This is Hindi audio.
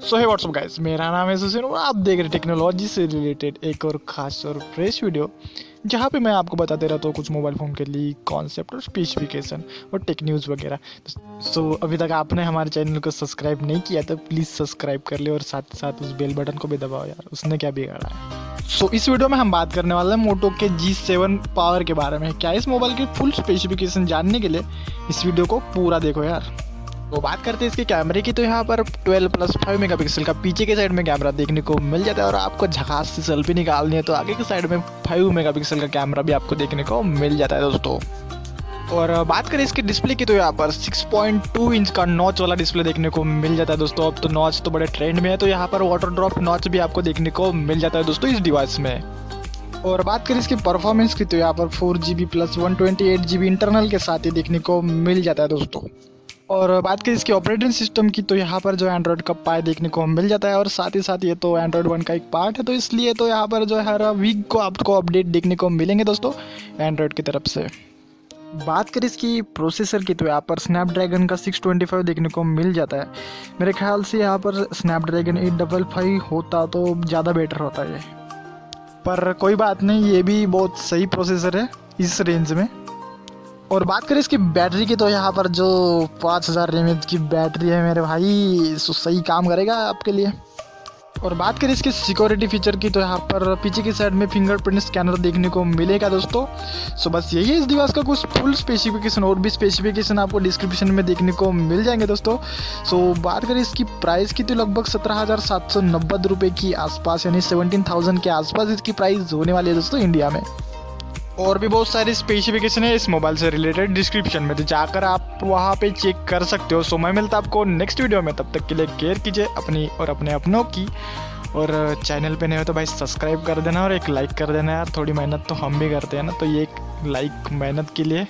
सो हे व्हाट्सअप गाइस, मेरा नाम है सुशील और आप देख रहे टेक्नोलॉजी से रिलेटेड एक और खास और फ्रेश वीडियो जहाँ पे मैं आपको बताते रहता हूँ कुछ मोबाइल फ़ोन के लिए कॉन्सेप्ट और स्पेसिफिकेशन और टेक न्यूज़ वगैरह। सो अभी तक आपने हमारे चैनल को सब्सक्राइब नहीं किया तो प्लीज़ सब्सक्राइब कर ले और साथ साथ उस बेल बटन को भी दबाओ यार, उसने क्या बिगाड़ा है। सो इस वीडियो में हम बात करने वाले हैं मोटो के G7 पावर के बारे में। क्या इस मोबाइल की फुल स्पेसिफिकेशन जानने के लिए इस वीडियो को पूरा देखो यार। तो बात करते हैं इसके कैमरे की, तो यहाँ पर 12+5 मेगापिक्सल का पीछे के साइड में कैमरा देखने को मिल जाता है और आपको झकास से सेल्फी निकालनी है तो आगे के साइड में 5 मेगापिक्सल का कैमरा भी आपको देखने को मिल जाता है दोस्तों। और बात करें इसके डिस्प्ले की, तो यहाँ पर 6.2 इंच का नॉच वाला डिस्प्ले देखने को मिल जाता है दोस्तों। अब तो नॉच तो बड़े ट्रेंड में है, तो यहाँ पर वाटर ड्रॉप नॉच भी आपको देखने को मिल जाता है दोस्तों इस डिवाइस में। और बात करें इसकी परफॉर्मेंस की, तो यहाँ पर 4GB प्लस 128GB इंटरनल के साथ ही देखने को मिल जाता है दोस्तों। और बात करें इसकी ऑपरेटिंग सिस्टम की, तो यहाँ पर जो एंड्रॉयड का पाई देखने को मिल जाता है और साथ ही साथ ये तो एंड्रॉयड 1 का एक पार्ट है, तो इसलिए तो यहाँ पर जो है हर वीक को आपको अपडेट देखने को मिलेंगे दोस्तों एंड्रॉयड की तरफ से। बात करें इसकी प्रोसेसर की, तो यहाँ पर स्नैपड्रैगन का 625 देखने को मिल जाता है। मेरे ख्याल से यहाँ पर स्नैपड्रैगन 855 होता तो ज़्यादा बेटर होता है, पर कोई बात नहीं, ये भी बहुत सही प्रोसेसर है इस रेंज में। और बात करें इसकी बैटरी की, तो यहाँ पर जो 5000 mAh की बैटरी है मेरे भाई, सो सही काम करेगा आपके लिए। और बात करें इसकी सिक्योरिटी फीचर की, तो यहाँ पर पीछे की साइड में फिंगरप्रिंट स्कैनर देखने को मिलेगा दोस्तों। सो बस यही है इस डिवाइस का कुछ फुल स्पेसिफिकेशन, और भी स्पेसिफिकेशन आपको डिस्क्रिप्शन में देखने को मिल जाएंगे दोस्तों। सो बात करें इसकी प्राइस की, तो लगभग 17,790 रुपये की आसपास, यानी 17,000 के आसपास इसकी प्राइस होने वाली है दोस्तों इंडिया में। और भी बहुत सारी स्पेसिफिकेशन है इस मोबाइल से रिलेटेड डिस्क्रिप्शन में, तो जाकर आप वहाँ पे चेक कर सकते हो। सो मैं मिलता आपको नेक्स्ट वीडियो में, तब तक के लिए केयर कीजिए अपनी और अपने अपनों की। और चैनल पे नए हो तो भाई सब्सक्राइब कर देना और एक लाइक कर देना यार, थोड़ी मेहनत तो हम भी करते हैं ना, तो ये एक लाइक मेहनत के लिए